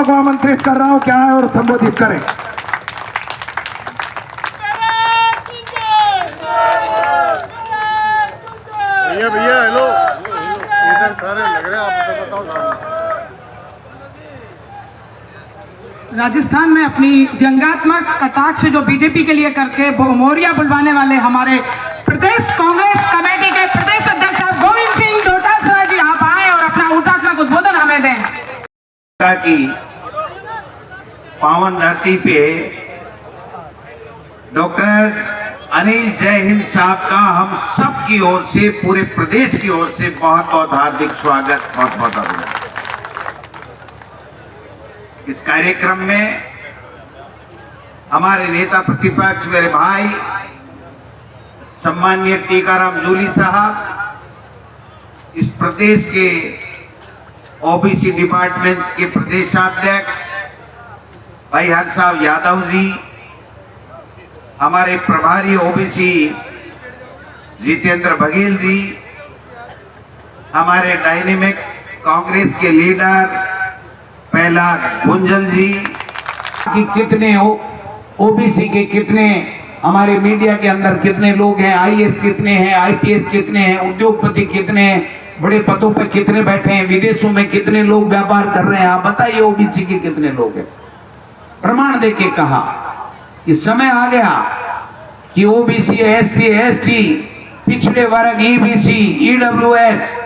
को आमंत्रित कर रहा हूं क्या है और संबोधित करें। भैया भैया हेलो, इधर सारे लग रहे हैं, आप तो बताओ सामने। राजस्थान में अपनी व्यंग्यात्मक कटाक्ष जो बीजेपी के लिए करके मोरिया बुलवाने वाले हमारे प्रदेश कांग्रेस कमेटी के प्रदेश अध्यक्ष साहब गोविंद सिंह डोटासरा जी आप आए और अपना ऊर्जात्मक उद्बोधन हमें दें। की पावन धरती पे डॉक्टर अनिल जय हिंद साहब का हम सब की ओर से, पूरे प्रदेश की ओर से बहुत बहुत हार्दिक स्वागत, बहुत बहुत अभिनंदन। इस कार्यक्रम में हमारे नेता प्रतिपक्ष मेरे भाई सम्माननीय टीकाराम जूली साहब, इस प्रदेश के ओबीसी डिपार्टमेंट के प्रदेशाध्यक्ष भाई हरसाव यादव जी, हमारे प्रभारी ओबीसी जितेंद्र बघेल जी, हमारे डायनेमिक कांग्रेस के लीडर प्रहलाद गुंजल जी, कि कितने ओबीसी के कितने हमारे मीडिया के अंदर कितने लोग हैं, आईएएस कितने हैं, आईपीएस कितने हैं, उद्योगपति कितने हैं, बड़े पदों पर कितने बैठे हैं, विदेशों में कितने लोग व्यापार कर रहे हैं, आप बताइए ओबीसी के कितने लोग हैं। प्रमाण देके कहा कि समय आ गया कि ओबीसी, एससी, एसटी, पिछड़े वर्ग, ईबीसी, ईडब्ल्यूएस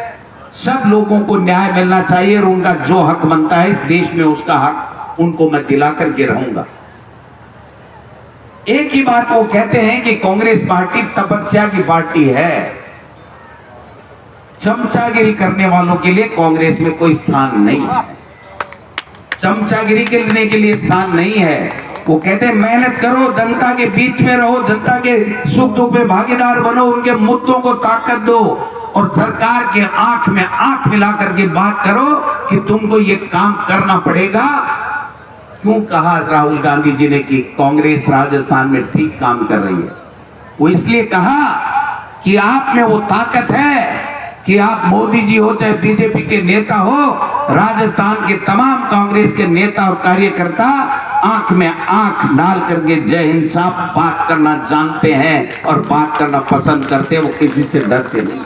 सब लोगों को न्याय मिलना चाहिए और उनका जो हक बनता है इस देश में उसका हक उनको मैं दिला करके रहूंगा। एक ही बात वो कहते हैं कि कांग्रेस पार्टी तपस्या की पार्टी है। चमचागिरी करने वालों के लिए कांग्रेस में कोई स्थान नहीं है, चमचागिरी करने के लिए स्थान नहीं है। वो कहते हैं मेहनत करो, जनता के बीच में रहो, जनता के सुख दुख में भागीदार बनो, उनके मुद्दों को ताकत दो और सरकार के आंख में आंख मिला करके बात करो कि तुमको ये काम करना पड़ेगा। क्यों कहा राहुल गांधी जी ने कि कांग्रेस राजस्थान में ठीक काम कर रही है? वो इसलिए कहा कि आप में वो ताकत है कि आप मोदी जी हो चाहे बीजेपी के नेता हो, राजस्थान के तमाम कांग्रेस के नेता और कार्यकर्ता आंख में आंख डाल करके जय हिंद साहब बात करना जानते हैं और बात करना पसंद करते हैं, वो किसी से डरते नहीं।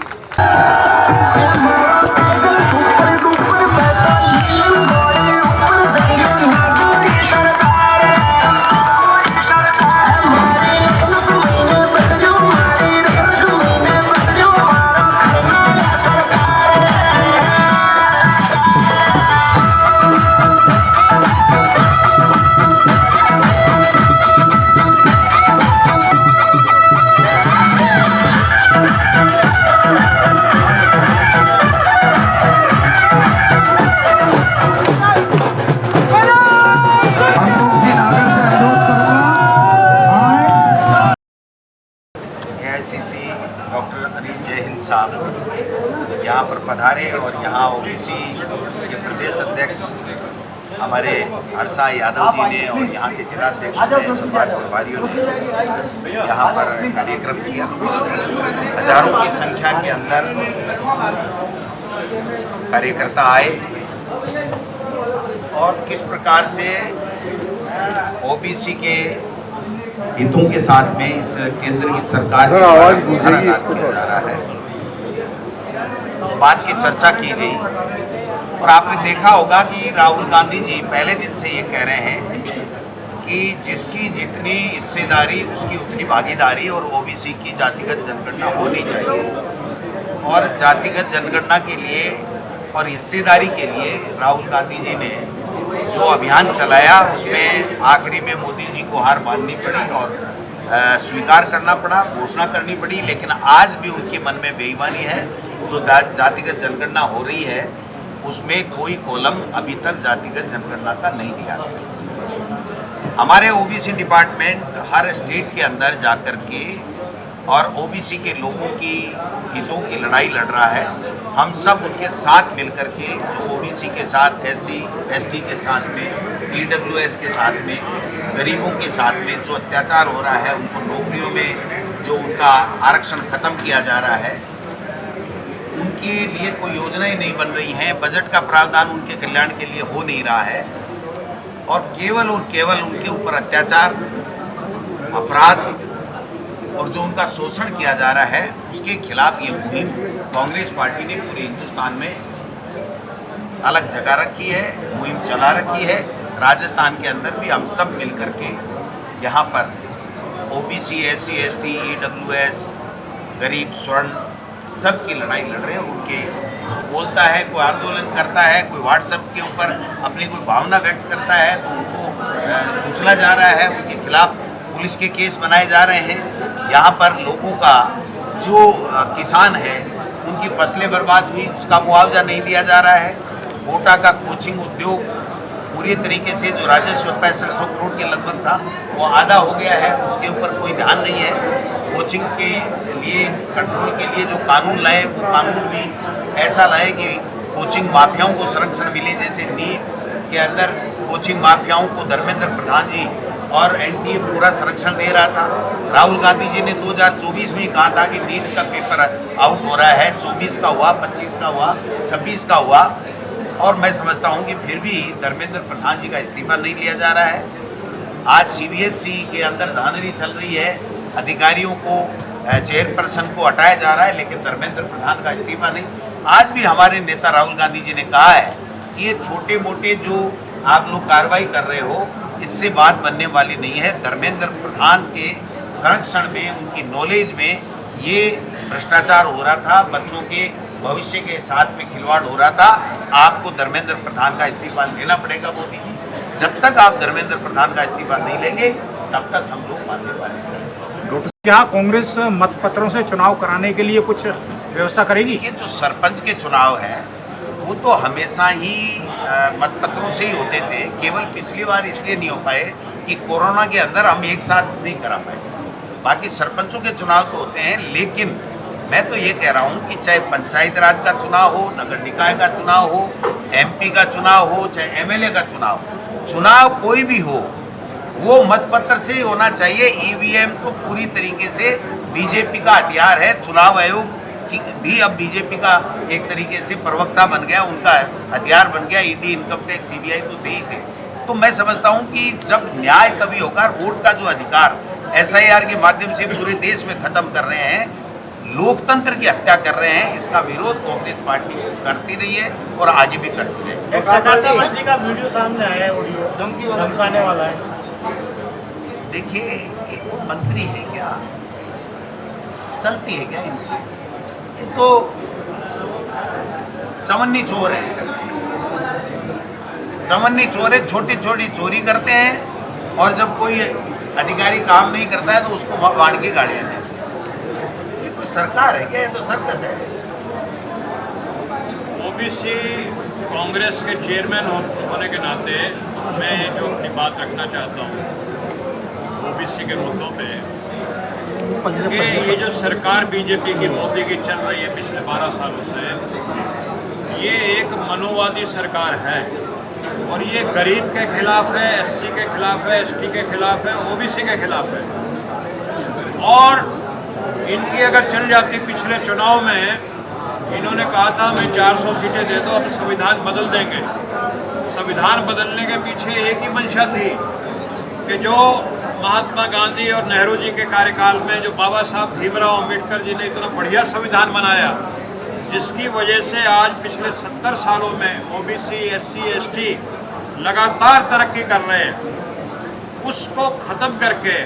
डॉक्टर अनिल जय हिंद साहब यहाँ पर पधारे और यहाँ ओबीसी के प्रदेश अध्यक्ष हमारे हरसाव यादव जी ने और यहाँ के जिलाध्यक्ष ने, समाज प्रभारियों ने यहाँ पर कार्यक्रम किया। हजारों की संख्या के अंदर कार्यकर्ता आए और किस प्रकार से ओबीसी के हितों के साथ में इस केंद्र की सरकार की आवाज गूंजेगी इसको जा रहा है, उस बात की चर्चा की गई। और आपने देखा होगा कि राहुल गांधी जी पहले दिन से ये कह रहे हैं कि जिसकी जितनी हिस्सेदारी उसकी उतनी भागीदारी और ओबीसी की जातिगत जनगणना होनी चाहिए। और जातिगत जनगणना के लिए और हिस्सेदारी के लिए राहुल गांधी जी ने जो अभियान चलाया उसमें आखिरी में मोदी जी को हार माननी पड़ी और स्वीकार करना पड़ा, घोषणा करनी पड़ी। लेकिन आज भी उनके मन में बेईमानी है। जो जातिगत जनगणना हो रही है उसमें कोई कॉलम अभी तक जातिगत जनगणना का नहीं दिया गया। हमारे ओबीसी डिपार्टमेंट हर स्टेट के अंदर जाकर के और ओबीसी के लोगों की हितों की लड़ाई लड़ रहा है। हम सब उनके साथ मिलकर के, जो ओबीसी के साथ, एससी एसटी के साथ में, ईडब्ल्यूएस के साथ में, गरीबों के साथ में जो अत्याचार हो रहा है, उनको नौकरियों में जो उनका आरक्षण खत्म किया जा रहा है, उनके लिए कोई योजनाएं नहीं बन रही हैं, बजट का प्रावधान उनके कल्याण के लिए हो नहीं रहा है। और केवल उनके ऊपर अत्याचार, अपराध और जो उनका शोषण किया जा रहा है उसके खिलाफ ये मुहिम कांग्रेस पार्टी ने पूरे हिंदुस्तान में अलग जगह रखी है, मुहिम चला रखी है। राजस्थान के अंदर भी हम सब मिल करके यहाँ पर ओबीसी, SC, ST, EWS, गरीब, स्वर्ण सबकी लड़ाई लड़ रहे हैं। उनके बोलता है, कोई आंदोलन करता है, कोई व्हाट्सएप के ऊपर अपनी कोई भावना व्यक्त करता है तो उनको कुचला जा रहा है, उनके खिलाफ पुलिस के केस बनाए जा रहे हैं। यहाँ पर लोगों का जो किसान है उनकी फसलें बर्बाद हुई, उसका मुआवजा नहीं दिया जा रहा है। कोटा का कोचिंग उद्योग पूरी तरीके से जो राजस्व 6500 करोड़ के लगभग था वो आधा हो गया है, उसके ऊपर कोई ध्यान नहीं है। कोचिंग के लिए कंट्रोल के लिए जो कानून लाए वो कानून भी ऐसा लाए कि कोचिंग माफियाओं को संरक्षण मिले। जैसे नीट के अंदर कोचिंग माफियाओं को धर्मेंद्र प्रधान जी और NTA पूरा संरक्षण दे रहा था। राहुल गांधी जी ने 2024 में कहा था कि नीट का पेपर आउट हो रहा है, 24 का हुआ, 25 का हुआ, 26 का हुआ, और मैं समझता हूं कि फिर भी धर्मेंद्र प्रधान जी का इस्तीफा नहीं लिया जा रहा है। आज CBSE के अंदर धांधली चल रही है, अधिकारियों को, चेयरपर्सन को हटाया जा रहा है, लेकिन धर्मेंद्र प्रधान का इस्तीफा नहीं। आज भी हमारे नेता राहुल गांधी जी ने कहा है कि ये छोटे मोटे जो आप लोग कार्रवाई कर रहे हो इससे बात बनने वाली नहीं है। धर्मेंद्र प्रधान के संरक्षण में, उनकी नॉलेज में ये भ्रष्टाचार हो रहा था, बच्चों के भविष्य के साथ में खिलवाड़ हो रहा था। आपको धर्मेंद्र प्रधान का इस्तीफा लेना पड़ेगा मोदी जी। जब तक आप धर्मेंद्र प्रधान का इस्तीफा नहीं लेंगे तब तक हम लोग मानने वाले नहीं। क्या कांग्रेस मतपत्रों से चुनाव कराने के लिए कुछ व्यवस्था करेगी? ये जो सरपंच के चुनाव है वो तो हमेशा ही मतपत्रों से ही होते थे। केवल पिछली बार इसलिए नहीं हो पाए कि कोरोना के अंदर हम एक साथ नहीं करा पाए। बाकी सरपंचों के चुनाव तो होते हैं, लेकिन मैं तो ये कह रहा हूँ कि चाहे पंचायत राज का चुनाव हो, नगर निकाय का चुनाव हो, MP का चुनाव हो, चाहे MLA का चुनाव कोई भी हो, वो मतपत्र से ही होना चाहिए। EVM तो पूरी तरीके से बीजेपी का हथियार है। चुनाव आयोग भी अब बीजेपी का एक तरीके से प्रवक्ता बन गया, उनका हथियार बन गया। ED, इनकम टैक्स, CBI तो थे ही थे। तो मैं समझता हूँ कि जब न्याय तभी होगा। वोट का जो अधिकार SIR के माध्यम से पूरे देश में खत्म कर रहे हैं, लोकतंत्र की हत्या कर रहे हैं, इसका विरोध कांग्रेस पार्टी करती रही है और आगे भी करती रही। जी का वीडियो सामने आया है, ऑडियो धमकाने वाला है। देखिए, एक वो मंत्री है क्या, चलती है क्या इनकी? ये तो चवन्नी चोर है, चवन्नी चोर है। छोटी छोटी चोरी करते हैं और जब कोई अधिकारी काम नहीं करता है तो उसको बांट के गाड़ियां देते हैं। सरकार है क्या? ये तो सर्कस है। ओबीसी कांग्रेस के चेयरमैन होने के नाते मैं जो अपनी बात रखना चाहता हूँ ओबीसी के मुद्दों पे कि ये जो सरकार बीजेपी की, मोदी की चल रही है पिछले 12 सालों से, ये एक मनोवादी सरकार है और ये गरीब के खिलाफ है, SC के खिलाफ है, ST के खिलाफ है, OBC के खिलाफ है। और इनकी अगर चल जाती, पिछले चुनाव में इन्होंने कहा था हमें 400 सीटें दे दो, अब संविधान बदल देंगे। संविधान बदलने के पीछे एक ही मंशा थी कि जो महात्मा गांधी और नेहरू जी के कार्यकाल में जो बाबा साहब भीमराव अम्बेडकर जी ने इतना बढ़िया संविधान बनाया, जिसकी वजह से आज पिछले 70 सालों में OBC, SC, ST लगातार तरक्की कर रहे हैं, उसको ख़त्म करके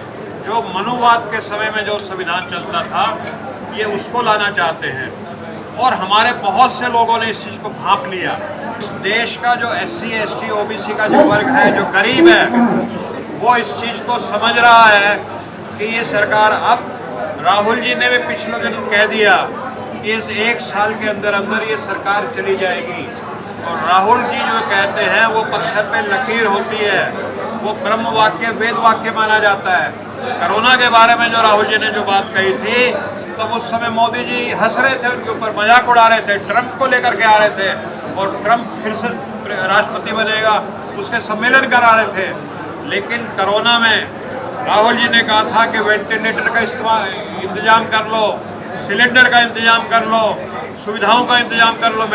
जो मनुवाद के समय में जो संविधान चलता था, ये उसको लाना चाहते हैं। और हमारे बहुत से लोगों ने इस चीज़ को भांप लिया। इस देश का जो SC, ST, OBC का जो वर्ग है, जो गरीब है, वो इस चीज़ को समझ रहा है कि ये सरकार, अब राहुल जी ने भी पिछले दिन कह दिया कि इस 1 साल के अंदर अंदर ये सरकार चली जाएगी। और राहुल जी जो कहते हैं वो पत्थर पे लकीर होती है, वो ब्रह्म वाक्य, वेद वाक्य माना जाता है। कोरोना के बारे में जो राहुल जी ने जो बात कही थी, तो उस समय मोदी जी हंस रहे थे, उनके ऊपर मजाक उड़ा रहे थे, ट्रंप को लेकर के आ रहे थे और ट्रंप फिर से राष्ट्रपति बनेगा, उसके सम्मेलन करा रहे थे। लेकिन कोरोना में राहुल जी ने कहा था कि वेंटिलेटर का इंतजाम कर लो, सिलेंडर का इंतजाम कर लो, सुविधाओं का इंतजाम कर लो,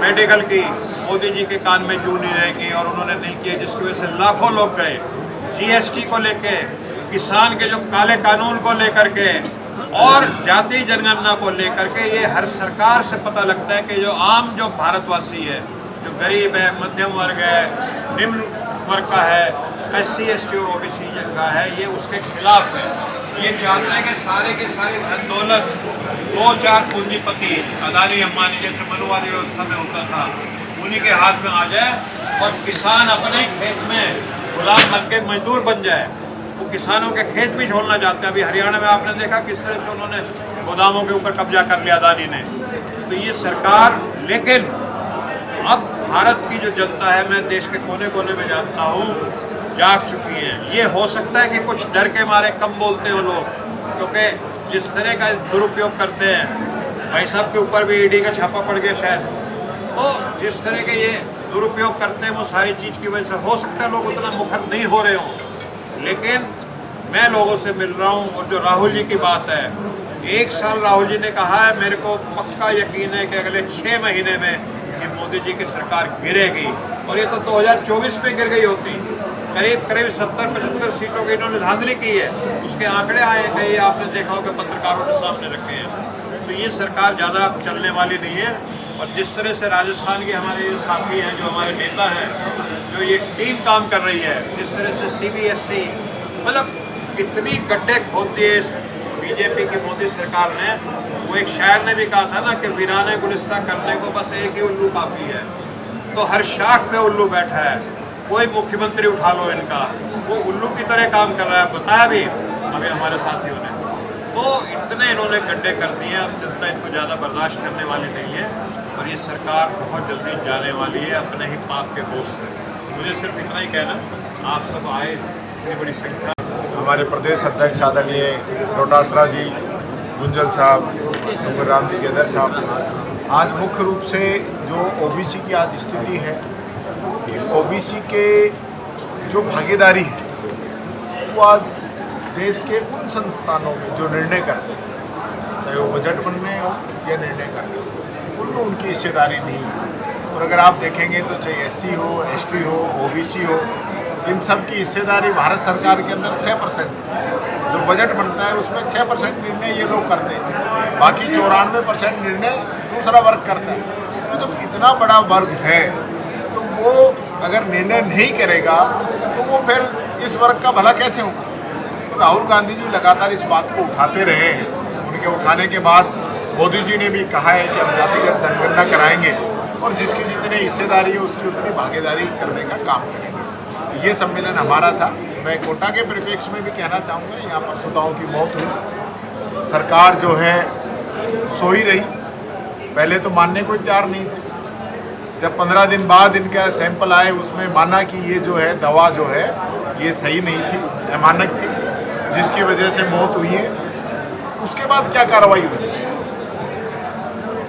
मेडिकल की, मोदी जी के कान में जू नहीं रहेगी और उन्होंने नहीं किया, जिसकी वजह से लाखों लोग गए। जीएसटी को लेके, किसान के जो काले कानून को लेकर के और जातीय जनगणना को लेकर के, ये हर सरकार से पता लगता है कि जो आम जो भारतवासी है, जो गरीब है, मध्यम वर्ग है, निम्न वर्ग का है, SC ST और OBC का है, ये उसके खिलाफ है। ये चाहते हैं कि सारे के सारे धन दौलत 2-4 पूंजीपति, अदानी अंबानी जैसे मनुवादी व्यवस्था में होता था, उन्हीं के हाथ में आ जाए और किसान अपने खेत में गुलाम बन के मजदूर बन जाए। वो किसानों के खेत भी छोड़ना चाहते हैं। अभी हरियाणा में आपने देखा किस तरह से उन्होंने गोदामों के ऊपर कब्जा कर लिया अदानी ने। तो ये सरकार, लेकिन अब भारत की जो जनता है, मैं देश के कोने कोने में जानता हूँ, जाग चुकी है। ये हो सकता है कि कुछ डर के मारे कम बोलते हो लोग, क्योंकि जिस तरह का दुरुपयोग करते हैं, भाई साहब के ऊपर भी ED का छापा पड़ गया शायद, तो जिस तरह के ये दुरुपयोग करते हैं वो सारी चीज़ की वजह से हो सकता है लोग उतना मुखर नहीं हो रहे हों। लेकिन मैं लोगों से मिल रहा हूँ, और जो राहुल जी की बात है, 1 साल राहुल जी ने कहा है, मेरे को पक्का यकीन है कि अगले 6 महीने में ये मोदी जी की सरकार गिरेगी। और ये तो 2024 में गिर गई होती। करीब 70-75 सीटों की इन्होंने धांधली की है, उसके आंकड़े आए हैं, ये आपने देखा होगा पत्रकारों के सामने रखे हैं। तो ये सरकार ज़्यादा चलने वाली नहीं है। और जिस तरह से राजस्थान के हमारे ये साथी हैं, जो हमारे नेता हैं, जो ये टीम काम कर रही है, जिस तरह से CBSE, मतलब कितनी गड्ढे खोदती है इस बीजेपी की मोदी सरकार ने। वो एक शायर ने भी कहा था ना कि वीराने गुलिस्ता करने को बस एक ही उल्लू काफ़ी है। तो हर शाख पे उल्लू बैठा है। कोई मुख्यमंत्री उठा लो इनका, वो उल्लू की तरह काम कर रहा है, बताया भी अभी हमारे साथियों ने। तो इतने इन्होंने गड्ढे कर दिए, अब जनता इनको ज़्यादा बर्दाश्त करने वाली नहीं है। और ये सरकार बहुत जल्दी जाने वाली है अपने ही पाप के बोझ से। मुझे सिर्फ इतना ही कहना, आप सब आए, इतनी बड़ी संख्या। हमारे प्रदेश अध्यक्ष आदरणीय डोटासरा जी, गुंजल साहब, डूंगरराम जी गेदर साहब, आज मुख्य रूप से जो OBC की आज स्थिति है, OBC के जो भागीदारी है वो आज देश के उन संस्थानों में जो निर्णय करते हैं, चाहे वो बजट बनने हो या निर्णय करने हो, उनमें उनकी हिस्सेदारी नहीं है। और अगर आप देखेंगे तो चाहे SC हो, ST हो, OBC हो, इन सब की हिस्सेदारी भारत सरकार के अंदर 6%। जो बजट बनता है उसमें 6% निर्णय ये लोग करते हैं, बाकी 94% निर्णय दूसरा वर्ग करता है। तो जब इतना बड़ा वर्ग है तो वो अगर निर्णय नहीं करेगा तो वो फिर इस वर्ग का भला कैसे होगा। तो राहुल गांधी जी लगातार इस बात को उठाते रहे हैं। उनके उठाने के बाद मोदी जी ने भी कहा है कि हम जातिगत जनगणना कराएंगे और जिसकी जितनी हिस्सेदारी है उसकी उतनी भागीदारी करने का काम करेंगे। ये सम्मेलन हमारा था। मैं कोटा के परिप्रेक्ष्य में भी कहना चाहूँगा, यहाँ पर श्रोताओं की मौत हुई, सरकार जो है सो ही रही। पहले तो मानने को तैयार नहीं थे। जब 15 दिन बाद इनका सैंपल आए उसमें माना कि ये जो है दवा जो है ये सही नहीं थी, अमानक थी, जिसकी वजह से मौत हुई है। उसके बाद क्या कार्रवाई हुई?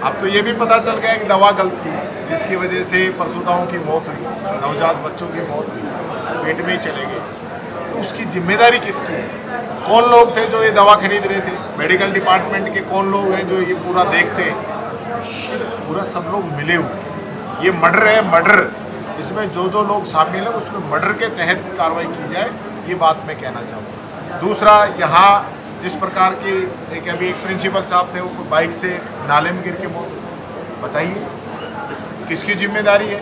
अब तो ये भी पता चल गया कि दवा गलत थी, जिसकी वजह से प्रसूताओं की मौत हुई, नवजात बच्चों की मौत हुई, पेट में ही चले गए। तो उसकी जिम्मेदारी किसकी है? कौन लोग थे जो ये दवा खरीद रहे थे? मेडिकल डिपार्टमेंट के कौन लोग हैं जो ये पूरा देखते हैं? पूरा सब लोग मिले हुए। ये मर्डर है, मर्डर। इसमें जो जो लोग शामिल हैं उसमें मर्डर के तहत कार्रवाई की जाए, ये बात मैं कहना चाहूँगा। दूसरा, यहाँ जिस प्रकार की अभी एक प्रिंसिपल साहब थे, वो बाइक से नाले में गिर के मौत, बताइए किसकी जिम्मेदारी है?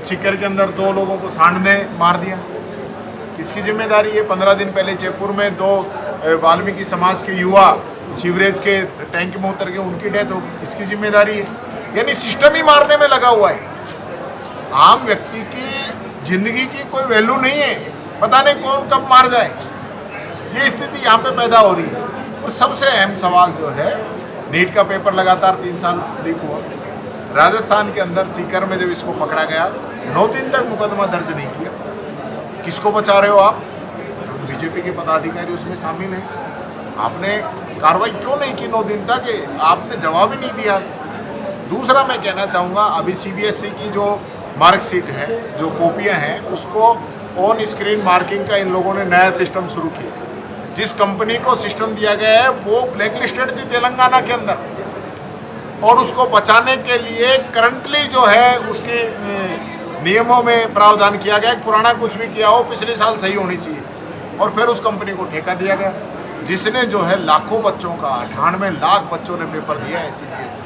सीकर के अंदर 2 लोगों को सांड ने मार दिया, किसकी जिम्मेदारी है? 15 दिन पहले जयपुर में 2 वाल्मीकि समाज के युवा सीवरेज के टैंक में उतर के उनकी डेथ हो गई, किसकी जिम्मेदारी है? यानी सिस्टम ही मारने में लगा हुआ है। आम व्यक्ति की जिंदगी की कोई वैल्यू नहीं है, पता नहीं कौन कब मार जाए। ये स्थिति यहाँ पे पैदा हो रही है। और सबसे अहम सवाल जो है, नीट का पेपर लगातार 3 साल लीक हुआ। राजस्थान के अंदर सीकर में जब इसको पकड़ा गया 9 दिन तक मुकदमा दर्ज नहीं किया। किसको बचा रहे हो आप? बीजेपी के पदाधिकारी उसमें शामिल हैं। आपने कार्रवाई क्यों नहीं की 9 दिन तक? आपने जवाब ही नहीं दिया। दूसरा मैं कहना चाहूँगा, अभी CBSE की जो मार्कशीट है, जो कॉपियाँ हैं, उसको ऑन स्क्रीन मार्किंग का इन लोगों ने नया सिस्टम शुरू किया। जिस कंपनी को सिस्टम दिया गया है वो ब्लैक लिस्टेड थी तेलंगाना के अंदर। और उसको बचाने के लिए करंटली जो है उसके नियमों में प्रावधान किया गया। पुराना कुछ भी किया हो पिछले साल सही होनी चाहिए, और फिर उस कंपनी को ठेका दिया गया जिसने जो है लाखों बच्चों का 98 लाख बच्चों ने पेपर दिया है CBSE।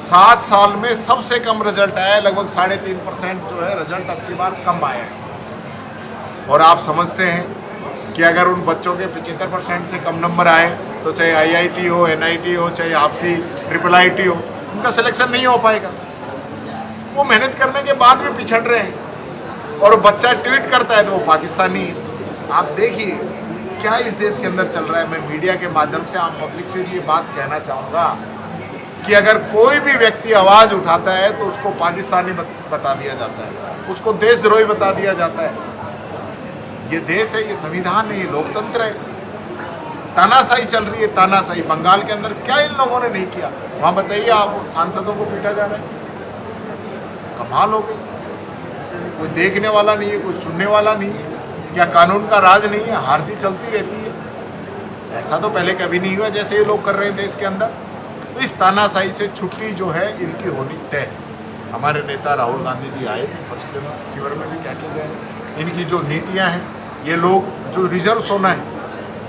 7 साल में सबसे कम रिजल्ट आया है, लगभग 3.5% जो है रिजल्ट अब की बार कम आया है। और आप समझते हैं कि अगर उन बच्चों के 75% से कम नंबर आए तो चाहे IIT हो, NIT हो, चाहे आपकी IIIT हो, उनका सिलेक्शन नहीं हो पाएगा। वो मेहनत करने के बाद भी पिछड़ रहे हैं, और बच्चा ट्वीट करता है तो वो पाकिस्तानी है। आप देखिए क्या इस देश के अंदर चल रहा है। मैं मीडिया के माध्यम से आम पब्लिक से भी ये बात कहना चाहूँगा कि अगर कोई भी व्यक्ति आवाज़ उठाता है तो उसको पाकिस्तानी बता दिया जाता है, उसको देशद्रोही बता दिया जाता है। ये देश है, ये संविधान है, ये लोकतंत्र है। तानाशाही चल रही है, तानाशाही। बंगाल के अंदर क्या इन लोगों ने नहीं किया? वहाँ बताइए, आप सांसदों को पीटा जा रहा है। कमाल हो गई। कोई देखने वाला नहीं है, कोई सुनने वाला नहीं है। क्या कानून का राज नहीं है? हार जीत चलती रहती है। ऐसा तो पहले कभी नहीं हुआ जैसे ये लोग कर रहे हैं देश के अंदर। तो इस तानाशाही से छुट्टी जो है इनकी होनी तय। हमारे नेता राहुल गांधी जी आए पश्चिम शिविर में भी क्या किया गया। इनकी जो नीतियां हैं, ये लोग जो रिजर्व सोना है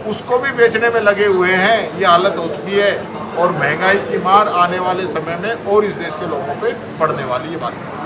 उसको भी बेचने में लगे हुए हैं। ये हालत हो चुकी है, और महंगाई की मार आने वाले समय में और इस देश के लोगों पे पड़ने वाली ये बात है।